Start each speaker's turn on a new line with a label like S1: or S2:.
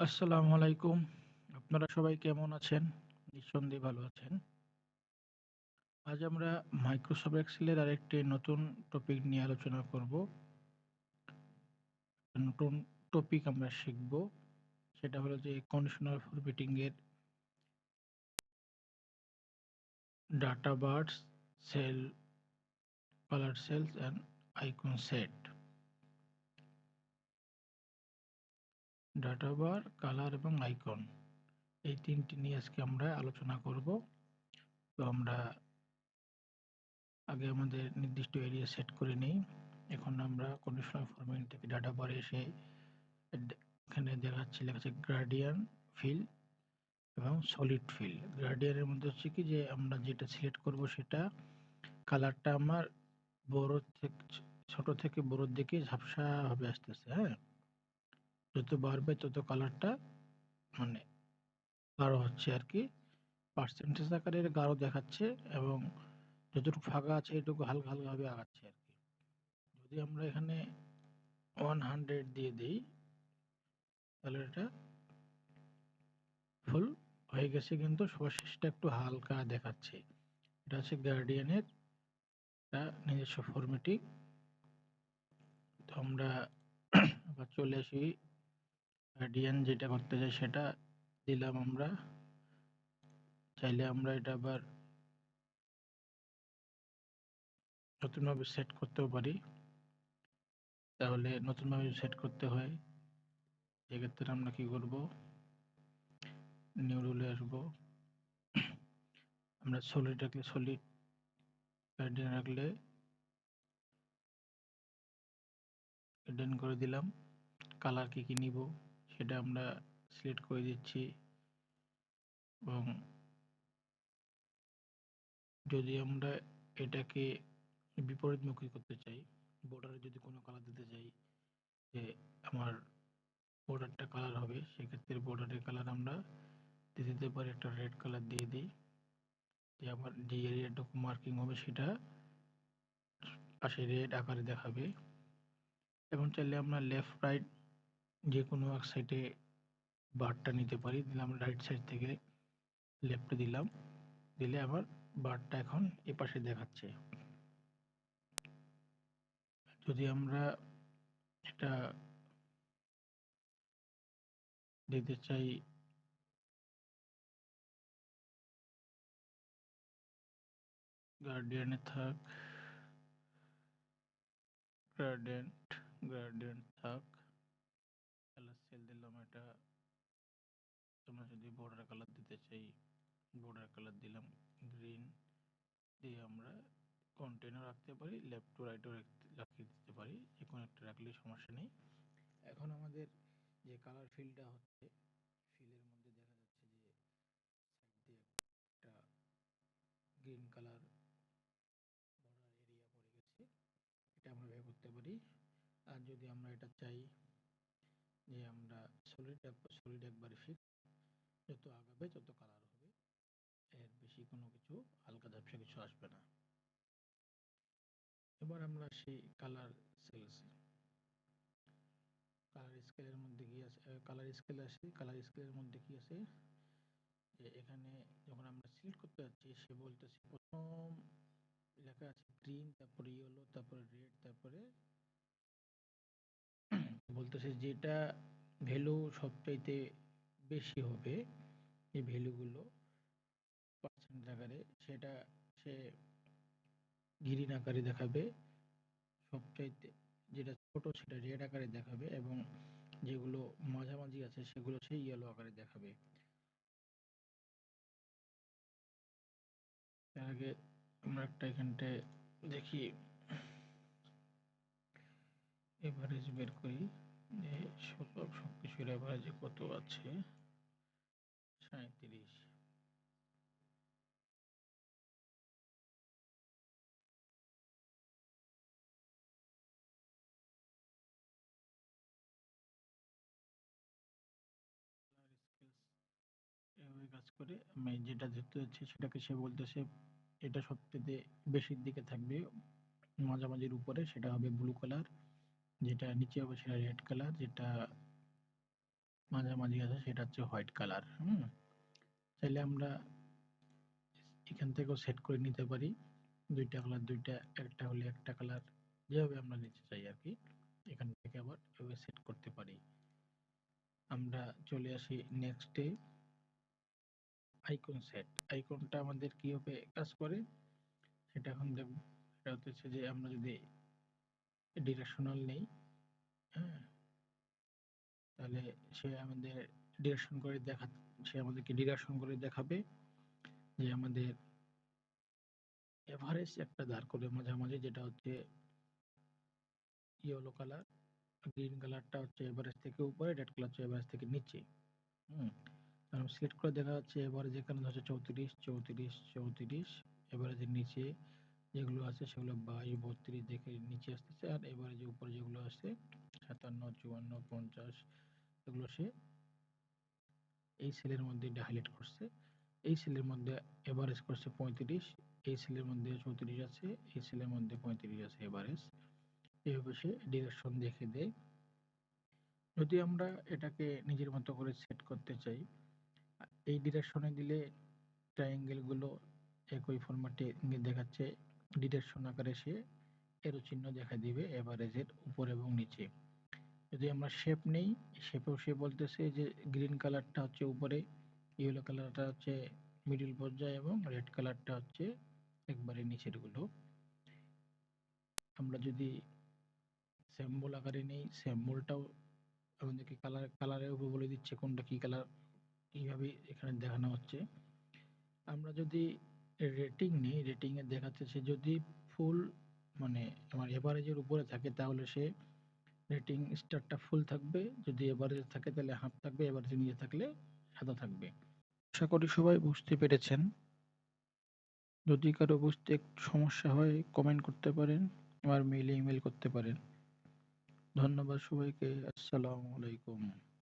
S1: আসসালামু আলাইকুম। আপনারা সবাই কেমন আছেন? নিঃসন্দেহে ভালো আছেন। আজ আমরা মাইক্রোসফট এক্সেলের আরেকটি নতুন টপিক নিয়ে আলোচনা করব। নতুন টপিক আমরা শিখব। সেটা হলো যে কন্ডিশনাল ফরম্যাটিং এর data bars, cell, colour cells and icon set. Data bar, colour এবং আইকন, এই তিনটি নিয়ে আজকে আমরা আলোচনা করব। তো আমরা আগে আমাদের নির্দিষ্ট এরিয়া সেট করে নিই। এখন আমরা কন্ডিশনাল ফরম্যাটিং থেকে ডাটা বারে এসে এখানে দেখাচ্ছে, লেখা আছে গ্রেডিয়েন্ট ফিল এবং সলিড ফিল। গ্রেডিয়েন্টের মধ্যে হচ্ছে কি যে আমরা যেটা সিলেক্ট করব সেটা কালারটা আমার বড় থেকে ছোট থেকে বড়োর দিকে ঝাপসা ভাবে আসতেছে। হ্যাঁ, যত বাড়বে তত কালারটা মানে গাঢ় হচ্ছে আর কি, পার্সেন্টেজ আকারে গাঢ় দেখাচ্ছে এবং যতটুকু ফাঁকা আছে এটুকু হালকা হালকা ভাবে আগাচ্ছে আর কি। যদি আমরা এখানে 100 দিয়ে দিই তাহলে এটা ফুল হয়ে গেছে, কিন্তু সর্বশেষটা একটু হালকা দেখাচ্ছে। এটা হচ্ছে গার্ডিয়ানের নিজস্ব ফরম্যাটিং। তো আমরা আবার চলে আসি, গার্ডিয়ান যেটা করতে চাই সেটা দিলাম আমরা। চাইলে আমরা এটা আবার নতুনভাবে সেট করতেও পারি। তাহলে নতুনভাবে সেট করতে হয়, সেক্ষেত্রে আমরা কি করব, নিউ রুলে আসবো। আমরা সলিড রাখলে সলিড, গার্ডিয়ান রাখলে গার্ডিয়ান করে দিলাম। কালার কি কি নিব সেটা আমরা সিলেক্ট করে দিচ্ছি। এবং যদি আমরা এটাকে বিপরীতমুখী করতে চাই, বর্ডারে যদি কোনো কালার দিতে চাই যে আমার বর্ডারটা কালার হবে, সেক্ষেত্রে বর্ডারের কালার আমরা দিয়ে দিতে পারি একটা রেড কালার দিয়ে দিই, যে আমার যে এরিয়াটুকু মার্কিং হবে সেটা পাশে রেড আকারে দেখাবে। এখন চাইলে আমরা লেফট রাইট যে কোনো এক সাইডে বারটা নিতে পারি। দিলাম রাইট সাইড থেকে লেফটে দিলাম, দিলে আমার বারটা এখন এ পাশে দেখাচ্ছে। যদি আমরা এটা দিতে চাই গার্ডিয়ানে থাক, গ্রেডিয়েন্ট গ্রেডিয়েন্ট থাক, কালার সেল দিলাম এটা। তোমরা যদি বর্ডার কালার দিতে চাই, বর্ডার কালার দিলাম গ্রিন, দিয়ে আমরা কন্টেনার রাখতে পারি, লেফট টু রাইটও রাখিয়ে দিতে পারি, যে কোনো একটা রাখলেই সমস্যা নেই। এখন আমাদের যে কালার ফিলটা হচ্ছে, ফিলের মধ্যে দেখা যাচ্ছে যে সাইড দিয়ে একটা গ্রিন কালার বর্ডার এরিয়া পড়ে গেছে। এটা আমরা ব্যবহার করতে পারি। আর যদি আমরা এটা চাই যে আমরা সলিড একবারে ফিক্স, যত আগাবে তত কালার হবে, এর বেশি কোনো কিছু হালকা ঝাপসা কিছু আসবে না। এবার আমরা সেই কালার সেলস, কালার স্কেলের মধ্যে কি আছে, কালার স্কেল আসে। কালার স্কেলের মধ্যে কি আছে যে এখানে যখন আমরা সিলেক্ট করতে যাচ্ছি, সে বলতেছে প্রথম লেখা আছে গ্রিন, তারপরে ইয়েলো, তারপরে রেড, তারপরে বলতেছে যেটা ভ্যালু সবচাইতে বেশি হবে এই ভ্যালুগুলো পার্সেন্ট আকারে, সেটা সে গ্রিন আকারে দেখাবে। সবচাইতে যেটা ছোট সেটা রেড আকারে দেখাবে, এবং যেগুলো মাঝামাঝি আছে সেগুলো সে ইয়েলো আকারে দেখাবে। তার আগে আমরা একটা এখানটায় দেখি, এভারেজ বের করি যে সবকিছুর এভারেজে কত আছে। 37। এভাবে কাজ করে আমি যেটা দেখতে যাচ্ছি সেটাকে সে বলতেছে এটা সবথেকে বেশির দিকে থাকবে, মাঝামাঝির উপরে সেটা হবে ব্লু কালার, যেটা নিচে হবে সেটা রেড কালার, যেটা মাঝামাঝি আছে সেটা হচ্ছে হোয়াইট কালার। চাইলে আমরা এখান থেকেও সেট করে নিতে পারি, দুইটা কালার দুইটা, একটা হলে একটা কালার, যেভাবে আমরা নিতে চাই আর কি। এখান থেকে আবার এভাবে সেট করতে পারি। আমরা চলে আসি নেক্সটে, আইকন সেট। আইকনটা আমাদের কিভাবে কাজ করে সেটা এখন দেখব। এটা হচ্ছে যে আমরা যদি ডিরেকশনাল নেই, হ্যাঁ, তাহলে সে আমাদের ডিরেকশন করে সে আমাদেরকে ডিরেকশন করে দেখাবে যে আমাদের এভারেজ একটা দাঁড় করে মাঝামাঝি, যেটা হচ্ছে ইয়েলো কালার, গ্রিন কালারটা হচ্ছে এভারেজ থেকে উপরে, রেড কালার হচ্ছে এভারেজ থেকে নিচে। সিলেক্ট করে দেখা যাচ্ছে এভারেজ এখানে হচ্ছে 34 34 34, এভারেজের নিচে যেগুলো আছে সেগুলো 22 32 দেখে নিচে আসতেছে, আর এভারেজের উপরে যেগুলো আছে 57 54 50, এগুলো সে এই সেলের মধ্যে হাইলাইট করছে। এই সেলের মধ্যে এভারেজ করছে 35, এই সেলের মধ্যে 34 আছে, এই সেলের মধ্যে 35 আছে এভারেজ। এইভাবে সে ডিরেকশন দেখে দেয়। যদি আমরা এটাকে নিজের মতো করে সেট করতে চাই, এই ডিরেকশনে দিলে ট্রায়াঙ্গেল গুলো একই ফরম্যাটে দেখাচ্ছে, ডিরেকশন আকারে সে এরো চিহ্ন দেখা দিবে এভারেজের উপর এবং নিচে। যদি আমরা শেপ নেই, শেপেও সে বলতেছে যে গ্রিন কালারটা হচ্ছে উপরে, ইয়েলো কালারটা হচ্ছে মিডিল পর্যায়ে, এবং রেড কালারটা হচ্ছে একবারে নিচের গুলো। আমরা যদি সিম্বল আকারে নেই, সিম্বলটাও আমাদেরকে কালারের উপর বলে দিচ্ছে কোনটা কি কালার, কিভাবে এখানে দেখানো হচ্ছে। আমরা যদি রেটিং নেই, রেটিং এ দেখাচ্ছে সে যদি ফুল মানে আমার এভারেজের উপরে থাকে তাহলে সে রেটিং স্টারটা ফুল থাকবে, যদি এভারেজ থাকে তাহলে হাফ থাকবে, এভারেজ নিচে থাকলে সাদা থাকবে। আশা করি সবাই বুঝতে পেরেছেন। যদি কারো বুঝতে একটু সমস্যা হয় কমেন্ট করতে পারেন, আমার মেইলে ইমেল করতে পারেন। ধন্যবাদ সবাইকে। আসসালামু আলাইকুম।